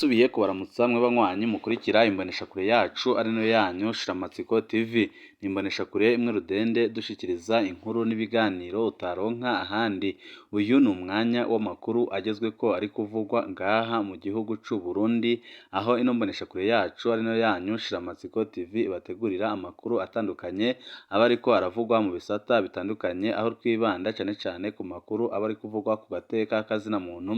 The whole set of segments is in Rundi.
Nsubiye kubaramutsa mwe banywanyi mukurikira imboneshakure yacu ari nayo yanyu Shiramatsiko TV. Ni imboneshakure imwe rudende dushikiriza inkuru n'ibiganiro utaronka ahandi. Uyu ni umwanya w'amakuru agezweko ari kuvugwa ngaha mu gihugu c'u Burundi, aho ino mboneshakure yacu ari nayo yanyu Shiramatsiko TV ibategurira amakuru atandukanye aba ariko aravugwa mu bisata bitandukanye, aho twibanda cane cane ku makuru aba ari kuvugwa ku gateka k'azina muntu,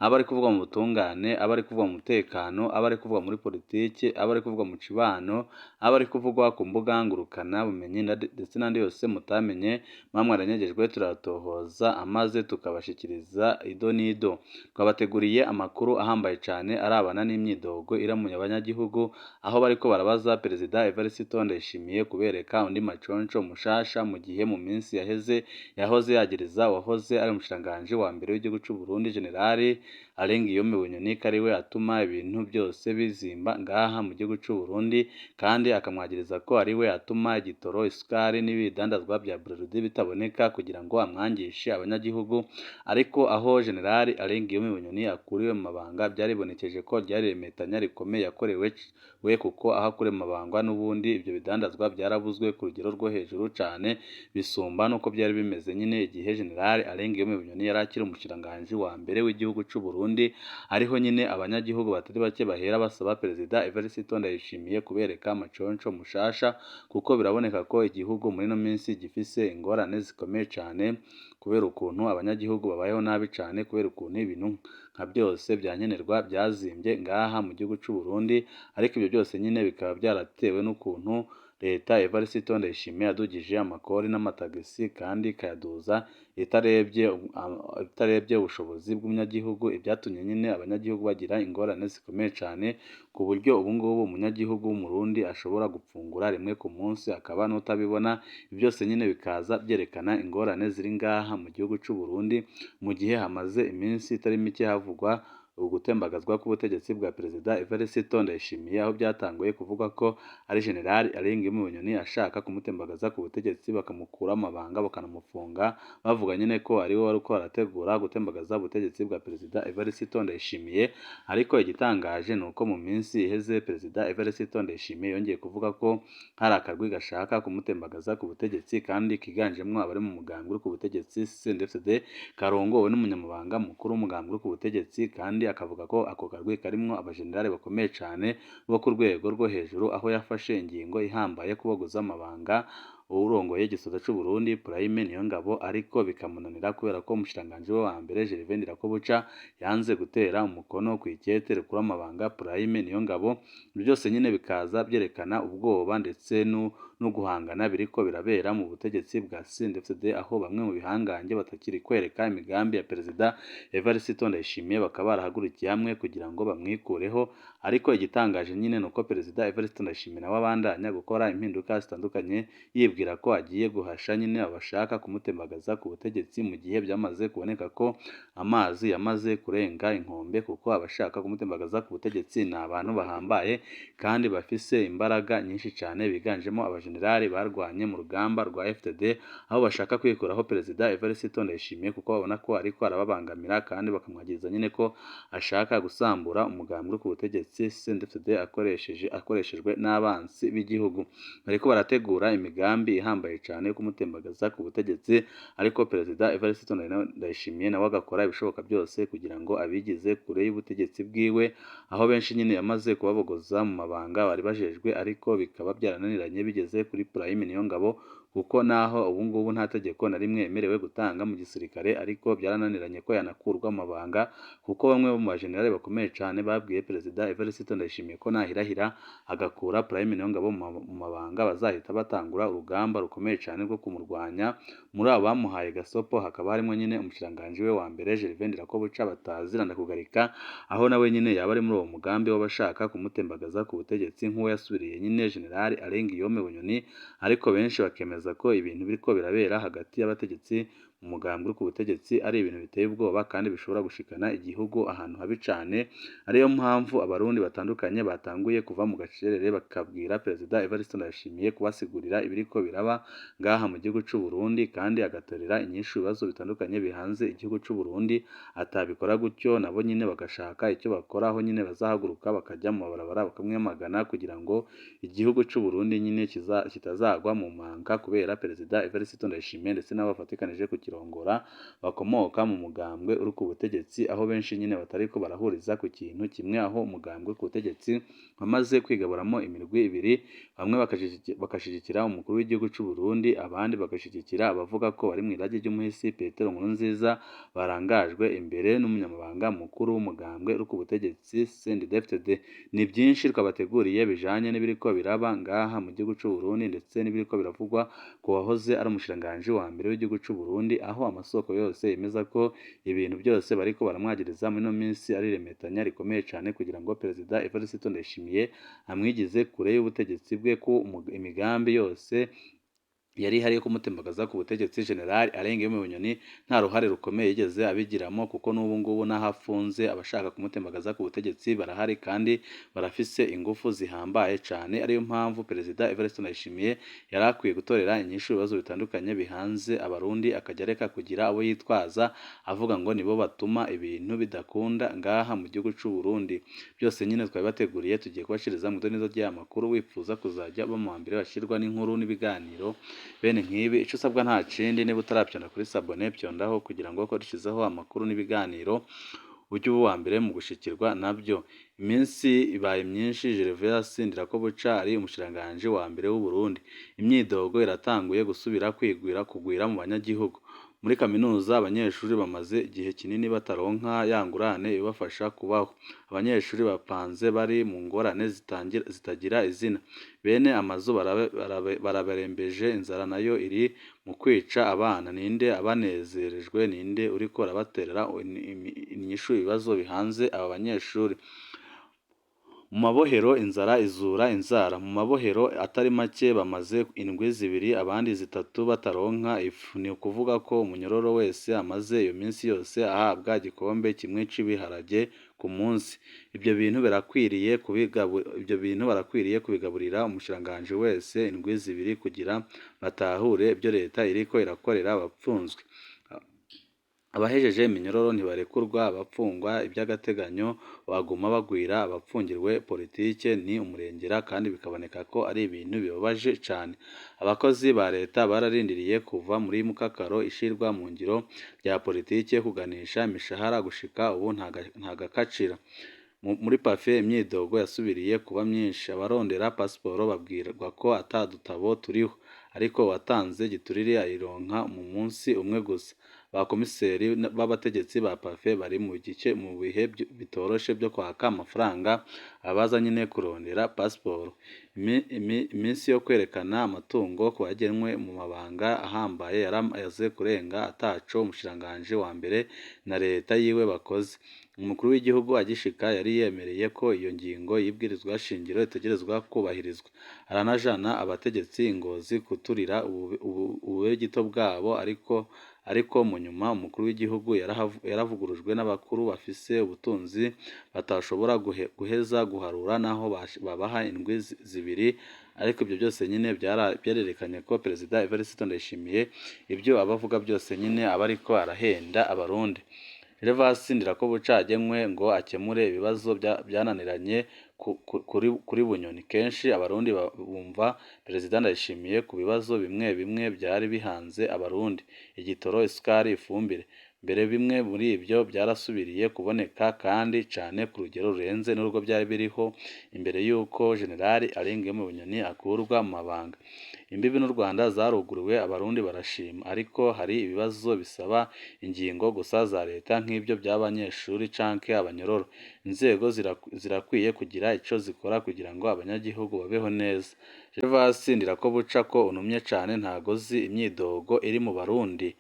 aba ari kuvugwa mu butungane, aba ari kuvugwa mu mutekano, aba ari kuvugwa muri politiki, aba ari kuvugwa mu cibano, aba ari kuvugwa ku mbuga ngurukana bumenyi ndetse n'andi yose mutamenye mwamwe aranyagejwe turatohoza amaze tukabashikiriza ido n'ido. Twabateguriye amakuru ahambaye cane arabana n'imyidogo iramuye abanyagihugu, aho bariko barabaza Perezida Evariste Ndayishimiye kubereka undi maconco mushasha mu gihe mu minsi yaheze yahoze yagiriza uwahoze ari umushikiranganji wa mbere w'igihugu c'u Burundi Generali Guillaume Bunyoni ko ariwe atuma ibintu byose bizimba ngaha mu gihugu c'u Burundi, kandi akamwagiriza ko ariwe atuma igitoro, isukari n'ibidandazwa bya Bralirwa bitaboneka kugira ngo amwangishe abanyagihugu. Ariko aho Generali Guillaume Bunyoni akuriwe mu mabanga byaribonekeje ko ryari iremetanya rikomeye yakorewe we, kuko aho akuriwe mu mabanga n'ubundi ibyo bidandazwa byarabuzwe ku rugero rwo hejuru cane bisumba nuko byari bimeze nyine igihe Generali Guillaume Bunyoni yari akiri umushikiranganji wa mbere w'igihugu c'u Burundi. Ariho nyine abanyagihugu batari bake bahera basaba Perezida Evariste Ndayishimiye kubereka amaconco mushasha, kuko biraboneka ko igihugu muri no minsi gifise ingorane zikomeye cane kubera ukuntu abanyagihugu babayeho nabi cane, kubera ukuntu ibintu nka byose byankenerwa byazimvye ngaha mu gihugu c'u Burundi. Ariko ibyo byose nyine bikaba byaratewe n'ukuntu leta Evariste Ndayishimiye yadugije amakori n'amatagisi kandi ikayaduza itarebye ubushobozi bw'umunyagihugu, ibyatumye nyine abanyagihugu bagira ingorane zikomeye cane, ku buryo ubu ngubu umunyagihugu w'umurundi ashobora gupfungura rimwe ku munsi akaba n'utabibona. Ibi byose nyine bikaza byerekana ingorane ziri ngaha mu gihugu c'u Burundi, mu gihe hamaze iminsi itari mike havugwa ugutembagazwa k'ubutegetsi bwa Perezida Evariste Ndayishimiye, aho byatanguye kuvuga ko ari Generali Guillaume Bunyoni ashaka kumutembagaza ku butegetsi bakamukura amabanga bakanamufunga, bavuga nyine ko ari we wari uko arategura gutembagaza ubutegetsi bwa Perezida Evariste Ndayishimiye. Ariko igitangaje ni uko mu minsi iheze Perezida Evariste Ndayishimiye yongeye kuvuga ko hari akarwi gashaka kumutembagaza ku butegetsi, kandi kiganjemwo abari mu mugambi uri ku butegetsi CNDD-FDD karongowe n'umunyamabanga mukuru w'umugambi uri ku butegetsi, kandi akavuga ko ako karwi karimwo abajenerali bakomeye cane bo ku rwego rwo hejuru, aho yafashe ingingo ihambaye kubogoza amabanga uwurongoye igisata c'u Burundi Prime Niyongabo, ariko bikamunanira kubera ko umushikiranganji we wa mbere Gervais Ndirakobuca yanze gutera umukono kw'ikete rikura amabanga Prime Niyongabo. Ibyo byose nyine bikaza byerekana ubwoba ndetse no guhangana biriko birabera mu butegetsi bwa CNDD-FDD, aho bamwe mu bihangange batakiri kwereka imigambi ya Perezida Evariste Ndayishimiye bakaba barahagurukiye hamwe kugira ngo bamwikureho. Ariko igitangaje nyine nuko Perezida Evariste Ndayishimiye nawe abandanya gukora impinduka zitandukanye, yibwira ko agiye guhasha nyine abashaka kumutembagaza ku butegetsi, mu gihe byamaze kuboneka ko amazi yamaze kurenga inkombe, kuko abashaka kumutembagaza ku butegetsi ni abantu bahambaye kandi bafise imbaraga nyinshi cane, biganjemo abajenerali barwanye mu rugamba rwa FDD, aho bashaka kwikuraho Perezida Evariste Ndayishimiye kuko babona ko ariko arababangamira, kandi bakamwagiriza nyine ko ashaka gusambura umugambi uri ku butegetsi CNDD-FDD akoreshejwe n'abansi b'igihugu. Bariko barategura imigambi ihambaye cane yo kumutembagaza ku butegetsi, ariko Perezida Evariste Ndayishimiye nawe agakora ibishoboka byose kugira ngo abigize kure y'ubutegetsi bwiwe, aho benshi nyine yamaze kubabogoza mu mabanga bari bajejwe, ariko bikaba byarananiranye bigeze kuri Prime Niyongabo, kuko naho ubu ngubu nta tegeko na rimwe yemerewe gutanga mu gisirikare, ariko byarananiranye ko yanakurwa mu mabanga, kuko bamwe mu bajenerali bakomeye cane babwiye Perezida Evariste Ndayishimiye ko nahirahira agakura Prime Niyongabo mu mabanga bazahita batangura urugamba rukomeye cane rwo kumurwanya. Muri abo bamuhaye gasopo hakaba harimo nyine umushikiranganji we wa mbere Gervais Ndirakobuca batazirana kugarika, aho nawe nyine yaba ari muri uwo mugambi w'abashaka kumutembagaza ku butegetsi nk'uwo yasubiriye nyine Generali Guillaume Bunyoni. Ariko benshi bakemeza ko ibintu biriko birabera hagati y'abategetsi umugambwe uri ku butegetsi ari ibintu biteye ubwoba kandi bishobora gushikana igihugu ahantu habi cane, ariyo mpamvu abarundi batandukanye batanguye kuva mu gacerere bakabwira Perezida Evariste Ndayishimiye kubasigurira ibiriko biraba ngaha mu gihugu c'u Burundi kandi agatorera inyishu ibibazo bitandukanye bihanze igihugu c'u Burundi, atabikora gutyo nabo nyene bagashaka icyo bakora aho nyene bazahaguruka bakaja mu mabarabara bakamwamagana kugira ngo igihugu c'u Burundi nyene kitazagwa mu manga kubera Perezida Evariste Ndayishimiye ndetse n'abo bafatikanije kukirongora bakomoka mu mugambwe uri ku butegetsi, aho benshi nyene batariko barahuriza ku kintu kimwe, aho umugambwe ku butegetsi wamaze kwigaburamo imirwi ibiri, bamwe bagashigikira umukuru w'igihugu c'u Burundi abandi bagashigikira abavuga ko bari mw'iragi ry'umuhisi Petero Nkurunziza barangajwe imbere n'umunyamabanga mukuru w'umugambwe uri ku butegetsi CNDD-FDD. Ni byinshi twabateguriye bijanye n'ibiriko biraba ngaha mu gihugu c'u Burundi ndetse n'ibiriko biravugwa ku wahoze ari umushikiranganji wa mbere w'igihugu c'u Burundi, aho amasoko yose yemeza ko ibintu byose bariko baramwagiriza muri ino minsi ari iremetanya rikomeye cane kugira ngo Perezida Evariste Ndayishimiye amwigize kure y'ubutegetsi bwe, ko imigambi yose yari ihari yo kumutembagaza ku butegetsi General Arengeyo Bunyoni nta ruhare rukomeye yigeze abigiramo, kuko n'ubu ngubu n'aho afunze abashaka kumutembagaza ku butegetsi barahari kandi barafise ingufu zihambaye cane, ariyo mpamvu Perezida Evariste Ndayishimiye yari akwiye gutorera inyishu ibibazo bitandukanye bihanze abarundi, akajya areka kugira abo yitwaza avuga ngo nibo batuma ibintu bidakunda ngaha mu gihugu c'u Burundi. Byose nyine twabibateguriye tugiye kubashiriza mu idonizo ry'amakuru, wifuza kuzajya ba mu mbere bashirwa n'inkuru n'ibiganiro bene nk'ibi, ico usabwa nta kindi, niba utaravyonda kuri sabone vyondaho kugira ngo ko dushizeho amakuru n'ibiganiro ujye uba uwa mbere mu gushikirwa nabyo. Iminsi ibaye myinshi Gervais Ndirakobuca ari umushikiranganji wa mbere w'u Burundi, imyidogo iratanguye gusubira kugwira mu banyagihugu. Muri kaminuza abanyeshuri bamaze igihe kinini bataronka ya ngurane ibafasha kubaho, abanyeshuri bapanze bari mu ngorane zitagira izina, bene amazu barabarembeje, inzara nayo iri mu kwica abana. Ninde abanezerejwe? Ninde uriko arabaterera inyishu ibibazo bihanze aba banyeshuri? Mu mabohero inzara izura inzara, mu mabohero atari make bamaze indwi zibiri abandi zitatu bataronka ifu. Ni ukuvuga ko umunyororo wese amaze iyo minsi yose ahabwa igikombe kimwe c'ibiharage ku munsi. Ibyo bintu barakwiriye kubigaburira umushikiranganji wese indwi zibiri kugira batahure ibyo leta iriko irakorera abapfunzwe. Abahejeje iminyororo ntibarekurwa, abapfungwa iby'agateganyo baguma bagwira, abapfungirwe politike ni umurengera kandi bikaboneka ko ari ibintu bibabaje cane. Abakozi ba leta bararindiriye kuva muri mukakaro ishirwa mu ngiro rya politike kuganisha imishahara, gushika ubu nta gakacira. Muri pafe imyidogo yasubiriye kuba myinshi, abarondera pasiporo babwirwa ko ata dutabo turiho, ariko uwatanze giturire ayironka mu munsi umwe gusa. Abakomiseri b'abategetsi ba pafe bari mu bihe bitoroshe byo kwaka amafaranga abaza nyine kurondera pasiporo. Iminsi yo kwerekana amatungo ku bagenwe mu mabanga ahambaye yaramaze kurenga ataco umushikiranganji wa mbere na leta yiwe bakoze. Umukuru w'igihugu agishika yari yemereye ko iyo ngingo y'ibwirizwa shingiro itegerezwa kubahirizwa, aranajana abategetsi Ngozi kuturira ububegito bwabo, ariko mu nyuma umukuru w'igihugu yaravugurujwe n'abakuru bafise ubutunzi batashobora guheza guharura naho babaha indwi zibiri. Ariko ibyo byose nyine byarerekanye ko Perezida Evariste Ndayishimiye ibyo abavuga byose nyine aba ariko arahenda abarundi. Gervais Ndirakobuca agenwe ngo akemure ibibazo byananiranye kuri Bunyoni. Kenshi abarundi bumva Perezida Ndayishimiye ku bibazo bimwe bimwe byari bihanze abarundi: igitoro, isukari, ifumbire. Mbere bimwe muri ibyo byarasubiriye kuboneka kandi cane ku rugero rurenze n'urwo byari biriho imbere y'uko General Arengeyo Bunyoni akurwa mu mabanga. Imbibi n'u Rwanda zaruguruwe, abarundi barashima, ariko hari ibibazo bisaba ingingo gusa za leta nk'ibyo by'abanyeshuri canke abanyororo. Inzego zirakwiye kugira ico zikora kugira ngo abanyagihugu babeho neza. Gervais Ndirakobuca ko unumye cane ntagozi imyidogo iri mu barundi.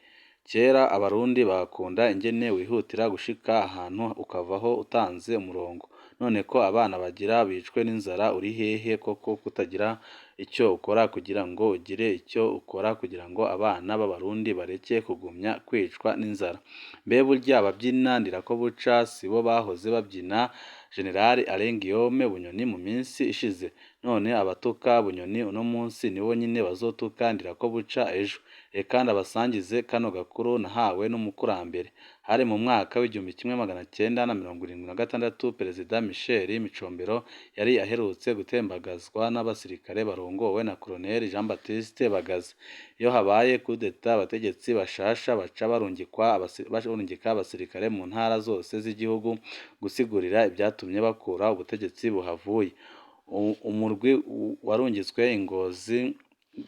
Kera abarundi bakunda ingene wihutira gushika ahantu ukavaho utanze umurongo, none ko abana bagira bicwe n'inzara uri hehe koko kutagira icyo ukora kugira ngo ugire icyo ukora kugira ngo abana b'Abarundi bareke kugumya kwicwa n'inzara. Mbe burya ababyina Ndirakobuca si bo bahoze babyina General Alain Guillaume Bunyoni mu minsi ishize? None abatuka Bunyoni uno munsi nibo nyine bazotuka Ndirakobuca ejo. Reka ndabasangize kano gakuru nahawe n'umukurambere. Hari mu mwaka w'1976 Perezida Michel Micombero yari aherutse gutembagazwa n'abasirikare barongowe na Colonel Jean Baptiste Bagaza. Iyo habaye kudeta abategetsi bashasha baca barungika abasirikare mu ntara zose z'igihugu gusigurira ibyatumye bakura ubutegetsi buhavuye. Umurwi warungitswe Ingozi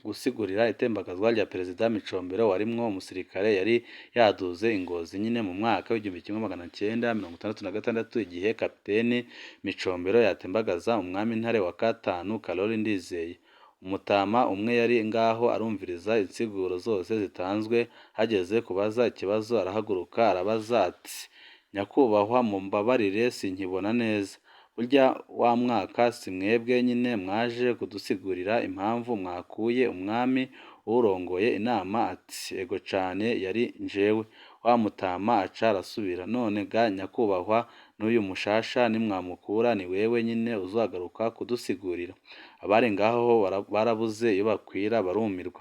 gusigurira itembagazwa rya Perezida Micombero warimwo umusirikare yari yaduze Ingozi nyine mu mwaka w'1966 igihe Kapiteni Micombero yatembagaza umwami Ntare wa gatanu Karoli Ndizeye. Umutama umwe yari ngaho arumviriza insiguro zose zitanzwe, hageze kubaza ikibazo arahaguruka arabaza ati nyakubahwa mumbabarire sinkibona neza. Burya wa mwaka si mwebwe nyine mwaje kudusigurira impamvu mwakuye umwami urongoye inama? Ati ego cane yari njewe. Wa mutama aca arasubira, none ga nyakubahwa n'uyu mushasha nimwamukura ni wewe nyine uzagaruka kudusigurira? Abari ngaho barabuze iyo bakwira barumirwa.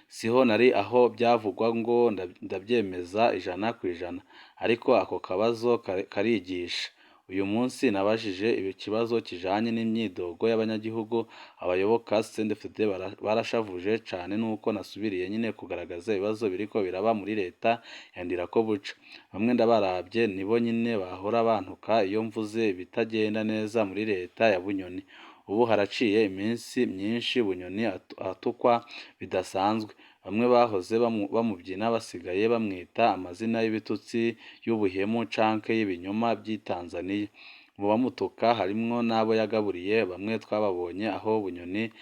Siho nari aho byavugwa ngo ndabyemeza 100%, ariko ako kabazo karigisha. Uyu munsi nabajije ikibazo kijanye n'imyidogo y'abanyagihugu, abayoboka CNDD-FDD barashavuje cane nuko nasubiriye nyine kugaragaza ibibazo biriko biraba muri leta ya Ndirakobuca. Bamwe ndabarabye nibo nyine bahora bantuka iyo mvuze ibitagenda neza muri leta ya Bunyoni. Ubu haraciye iminsi myinshi Bunyoni atukwa bidasanzwe. Bamwe bahoze bamubyina basigaye bamwita amazina y'ibitutsi y'ubuhemu canke y'ibinyoma by'Itanzania. Mu bamutuka harimwo n'abo yagaburiye, bamwe twababonye aho Bunyoni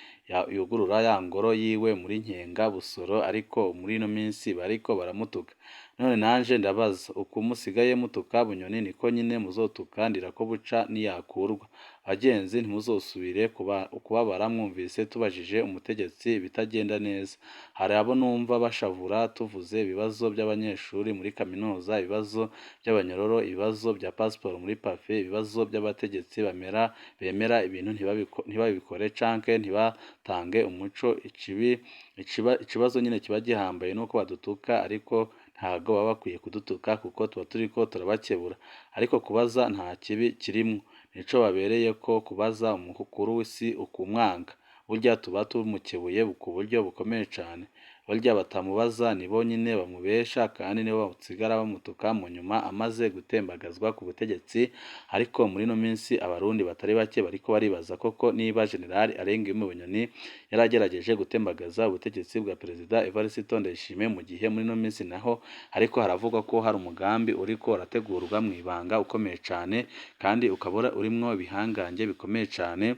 yugurura ya ngoro yiwe muri Nkenga Busoro, ariko muri ino minsi bariko baramutuka. None nanje ndabaza, uku musigaye mutuka Bunyoni niko nyine muzotuka Ndirakobuca niyakurwa? Bagenzi ntimuzosubire kubabara mwumvise tubajije umutegetsi ibitagenda neza. Hari abo numva bashavura tuvuze ibibazo by'abanyeshuri muri kaminuza, ibibazo by'abanyororo, ibibazo bya pasiporo muri pafe, ibibazo by'abategetsi bemera ibintu ntibabikore canke ntibatange umuco. Ikibazo nyine kiba gihambaye nuko badutuka, ariko ntago baba bakwiye kudutuka kuko tuba turiko turabakebura, ariko kubaza nta kibi kirimwo. Nico babereye ko kubaza umukuru w'isi ukumwanga. Burya tuba tumukebuye ku buryo bukomeye cane. Barya batamubaza nibo nyine bamubesha kandi nibo bamusigara bamutuka mu nyuma amaze gutembagazwa ku butegetsi. Ariko muri no minsi Abarundi batari bake bariko baribaza koko niba General Alain Guillaume Bunyoni yaragerageje gutembagaza ubutegetsi bwa Perezida Evariste Ndayishimiye, mu gihe muri no minsi naho ariko haravugwa ko hari umugambi uriko urategurwa mu ibanga ukomeye cane, kandi ukabura urimwo ibihangange bikomeye cane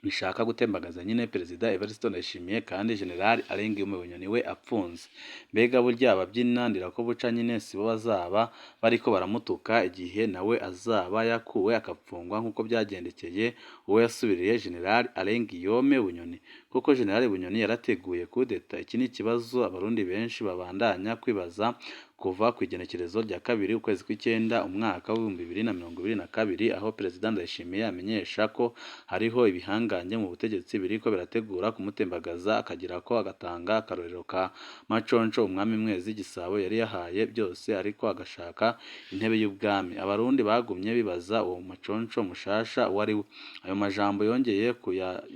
bishaka gutembagaza nyine Perezida Evariste Ndayishimiye, kandi General Alain Guillaume Bunyoni we apfunze. Mbega burya ababyina Ndirakobuca nyine sibo bazaba bariko baramutuka igihe nawe azaba yakuwe akapfungwa nk'uko byagendekeye uwo yasubiriye General Alain Guillaume Bunyoni? Kuko General Bunyoni yarateguye kudeta. Iki ni ikibazo Abarundi benshi babandanya kwibaza kuva ku igenekerezo rya 2 ukwezi kw'Icyenda umwaka w'2022, aho Perezida Ndayishimiye amenyesha ko hariho ibihangange mu butegetsi biriko birategura kumutembagaza, akagira ko agatanga akarorero ka Maconco umwami Mwezi Gisabo yari yahaye byose ariko agashaka intebe y'ubwami. Abarundi bagumye bibaza uwo Maconco mushasha wari we. Ayo majambo yongeye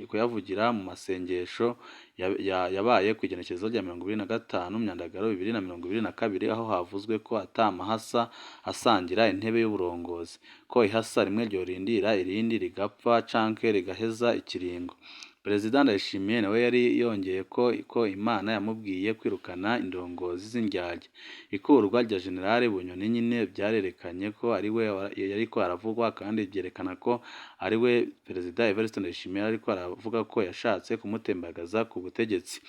kuyavugira mu masengesho yabaye ku igenekerezo rya 25 Myandagaro 2022, aho havuzwe ko atamahasa asangira intebe y'uburongozi, ko ihasa rimwe ryorindira irindi rigapfa canke rigaheza ikiringo. Perezida Ndayishimiye nawe yari yongeye ko Imana yamubwiye kwirukana indongozi z'indyarya. Ikurwa rya General Bunyoni nyine byarerekanye ko ari we yariko aravugwa, kandi byerekana ko ari we Perezida Evariste Ndayishimiye ariko aravuga ko yashatse kumutembagaza ku butegetsi.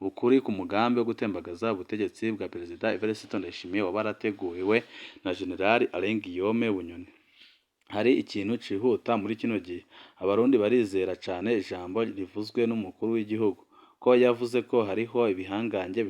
Ukuri ku mugambi wo gutembagaza ubutegetsi bwa Perezida Evariste Ndayishimiye wabarateguwe na General Alain Guillaume Bunyoni. hari ikintu cihuta muri kino gihe. Abarundi barizera cane ijambo rivuzwe n'umukuru w'igihugu, ko yavuze ko hariho ibihangange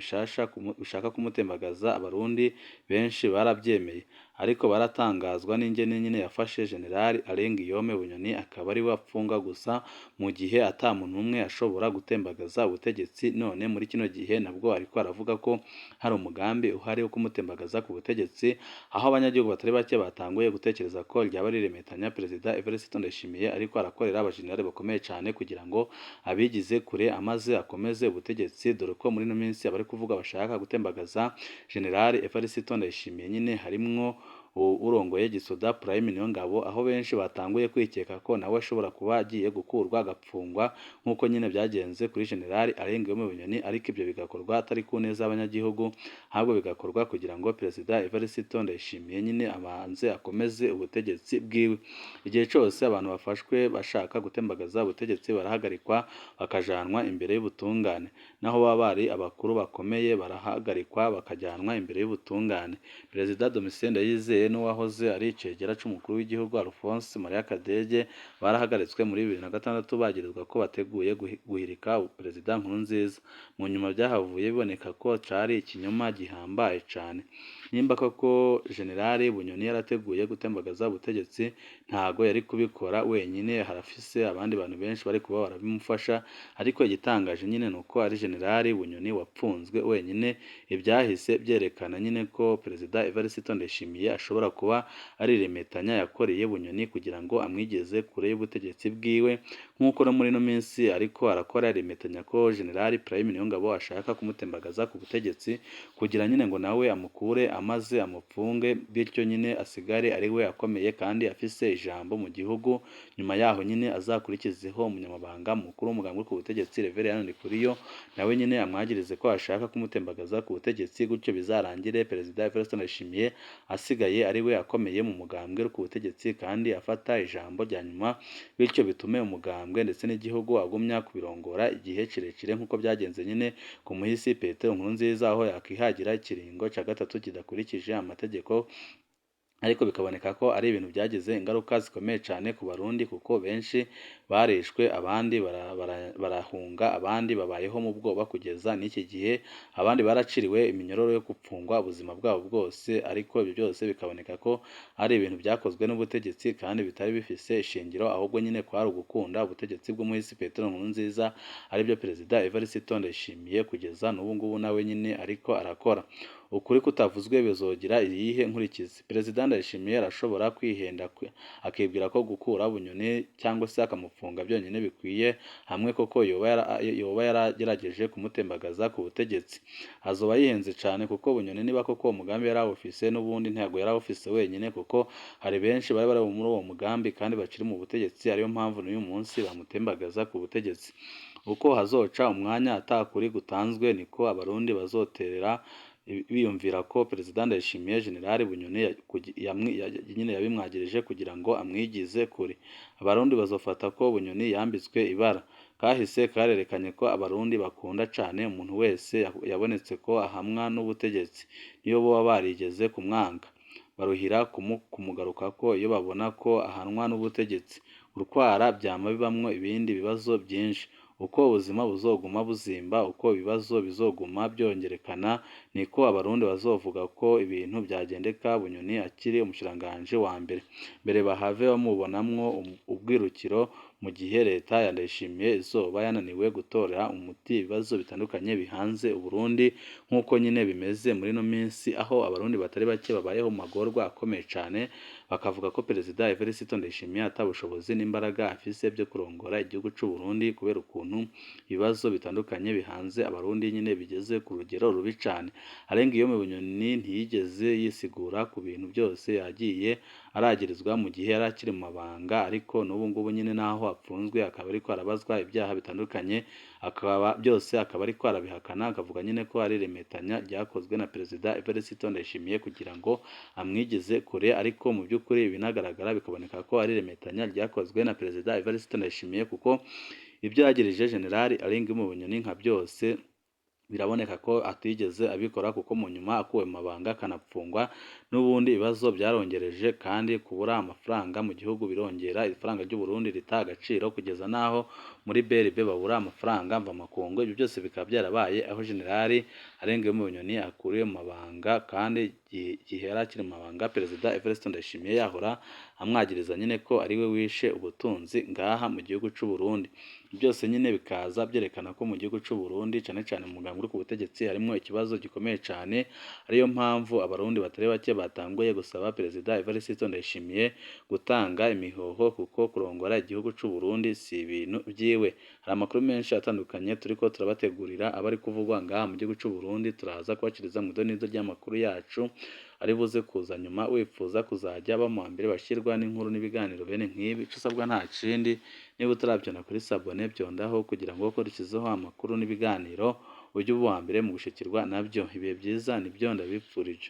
bishaka kumutembagaza. Abarundi benshi baravyemeye, ariko baratangazwa n'ingene nyene yafashe Generali Alain Guillaume Bunyoni akaba ari we apfunga gusa, mu gihe ata muntu umwe ashobora gutembagaza ubutegetsi. None muri kino gihe nabwo ariko aravuga ko hari umugambi uhari wo kumutembagaza ku butegetsi, aho abanyagihugu batari bake batanguye gutekereza ko ryaba riremetanya Perezida Evariste Ndayishimiye ariko arakorera abajenerali bakomeye cane kugira ngo abigize kure amaze akomeze ubutegetsi, dore ko muri ino minsi abari kuvuga bashaka gutembagaza Generali Evariste Ndayishimiye nyine harimwo urongoye Gisoda Prime Niyongabo, aho benshi batanguye kwikeka ko nawe ashobora kuba agiye gukurwa agapfungwa nk'uko nyine byagenze kuri Generali Alain Guillaume Bunyoni, ariko ibyo bigakorwa atari ku neza y'abanyagihugu, ahubwo bigakorwa kugira ngo Perezida Evariste Ndayishimiye nyine abanze akomeze ubutegetsi bwiwe. Igihe cyose abantu bafashwe bashaka gutembagaza ubutegetsi barahagarikwa bakajanwa imbere y'ubutungane, naho baba bari abakuru bakomeye barahagarikwa bakajyanwa imbere y'ubutungane. Perezida Domitien Ndayizeye n'uwahoze ari icegera c'umukuru w'igihugu Alphonse Maria Kadege barahagaritswe muri 2006 bagirizwa ko bateguye guhirika Perezida Nkurunziza. Mu nyuma byahavuye biboneka ko cari ikinyoma gihambaye cane. Nimba koko Generali Bunyoni yarateguye gutembagaza ubutegetsi, ntago yari kubikora wenyine, harafise abandi bantu benshi bari kuba barabimufasha, ariko igitangaje nyine nuko ari Generali Bunyoni wapfunzwe wenyine. Ibyahise byerekana nyine ko Perezida Evariste Ndayishimiye ashobora kuba ari iremetanya yakoreye Bunyoni kugira ngo amwigeze kure y'ubutegetsi bwiwe, nk'uko no muri ino minsi ariko arakora iremetanya ko Generali Prime Niyongabo ashaka kumutembagaza ku butegetsi kugira nyine ngo nawe amukure amaze amupfunge, bityo nyine asigare ari we akomeye kandi afise ijambo mu gihugu. Nyuma yaho nyine azakurikizeho umunyamabanga mukuru w'umugambi ku butegetsi Reverien Ndikuriyo, nawe nyine amwagirize ko ashaka kumutembagaza ku butegetsi, gutyo bizarangire Perezida Evariste Ndayishimiye asigaye ari we akomeye mu mugambwe ku butegetsi kandi afata ijambo rya nyuma, bityo bitume umugambwe ndetse n'igihugu agumya kubirongora igihe kirekire, nk'uko byagenze nyine ku muhisi Petero Nkurunziza, aho yakwihagira ikiringo ca gatatu kidakurikije amategeko. Ariko bikaboneka ko ari ibintu byagize ingaruka zikomeye cyane ku Barundi, kuko benshi barishwe, abandi barahunga, abandi babayeho mu bwoba kugeza n'iki gihe, abandi baraciriwe iminyororo yo gupfungwa ubuzima bwabo bwose. Ariko ibyo byose bikaboneka ko ari ibintu byakozwe n'ubutegetsi kandi bitari bifise ishingiro, ahubwo nyine kwari ugukunda ubutegetsi bw'umuhisi Petero Nkurunziza, aribyo Perezida Evariste Ndayishimiye kugeza n'ubu ngubu nawe nyine ariko arakora. Ukuri kutavuzwe bizogira iyihe nkurikizi? Perezida Ndayishimiye arashobora kwihenda akibwira ko gukura Bunyoni cyangwa se akamufunga byonyine bikwiye, hamwe koko yoba yaragerageje kumutembagaza ku butegetsi. Azoba yihenze cyane, kuko Bunyoni niba koko umugambi yari awufise, n'ubundi ntabwo yari awufise wenyine, kuko hari benshi bari muri uwo mugambi kandi bakiri mu butegetsi, ariyo mpamvu n'uyu munsi bamutembagaza ku butegetsi. Uko hazoca umwanya atakuri gutanzwe, niko Abarundi bazoterera biyumvira ko Perezida Ndayishimiye Generali Bunyoni nyine yabimwagirije kugira ngo amwigize kure. Abarundi bazofata ko Bunyoni yambitswe ibara. Kahise karerekanye ko Abarundi bakunda cane umuntu wese yabonetse ko ahamwa n'ubutegetsi, niyo boba barigeze kumwanga, baruhira kumugarukako iyo babona ko ahanwa n'ubutegetsi. Urwara byama bibamwo ibindi bibazo byinshi. Uko ubuzima buzoguma buzimba, uko ibibazo bizoguma byongerekana, niko Abarundi bazovuga ko ibintu byagendeka Bunyoni akiri umushikiranganji wa mbere bahave bamubonamwo ubwirukiro, mu gihe leta ya Ndayishimiye izoba yananiwe gutorera umuti ibibazo bitandukanye bihanze Uburundi, nk'uko nyine bimeze muri ino minsi, aho Abarundi batari bake babayeho mu magorwa akomeye cyane, bakavuga ko Perezida Evariste Ndayishimiye atabushobozi n'imbaraga afise byo kurongora igihugu cy'u Burundi, kubera ukuntu ibibazo bitandukanye bihanze Abarundi nyine bigeze ku rugero rubi cyane. Alain Guillaume Bunyoni ntiyigeze yisigura ku bintu byose yagiye aragirizwa mu gihe yari akiri mu mabanga, ariko n'ubu ngubu nyine naho apfunzwe akaba ariko arabazwa ibyaha bitandukanye, byose akaba ariko arabihakana, akavuga nyine ko ari iremetanya ryakozwe na Perezida Evariste Ndayishimiye kugira ngo amwigize kure. Ariko mu by'ukuri binagaragara bikaboneka ko ari iremetanya ryakozwe na Perezida Evariste Ndayishimiye, kuko ibyo yagirije Generali Alain Guillaume Bunyoni nka byose biraboneka ko atigeze abikora kuko mu nyuma akuwe mu mabanga akanapfungwa n'ubundi ibibazo byarongereje kandi kubura amafaranga mu gihugu birongera ifaranga ry'u Burundi rita agaciro kugeza n'aho muri BRB babura amafaranga mvamakungu. Ibyo byose bikaba byarabaye aho Generali Arengeyo Bunyoni akuriwe mu mabanga kandi igihe yari akiri mu mabanga Perezida Evariste Ndayishimiye yahora amwagiriza nyine ko ari we wishe ubutunzi ngaha mu gihugu cy'u Burundi. Byose nyine bikaza byerekana ko mu gihugu cy'u Burundi cyane cyane mu mugambi uri ku butegetsi harimo ikibazo gikomeye cyane, ariyo mpamvu abarundi batari bake batanguye gusaba Perezida Evariste Ndayishimiye gutanga imihoho kuko kurongora igihugu cy'u Burundi si ibintu byiwe. Hari amakuru menshi atandukanye turiko turabategurira abari kuvugwa ngaha mu gihugu cy'u Burundi, turaza kubakiriza mu idonizo ry'amakuru yacu ari buze kuza nyuma. Wifuza kuzajya ba mu mbere bashyirwa n'inkuru n'ibiganiro bene nk'ibi, icyo usabwa nta kindi, niba utarabyona kuri sabone byondaho kugira ngo ukurikizeho amakuru n'ibiganiro ujye uba uwa mbere mu gushikirwa nabyo. Ibihe byiza nibyo ndabipfurije.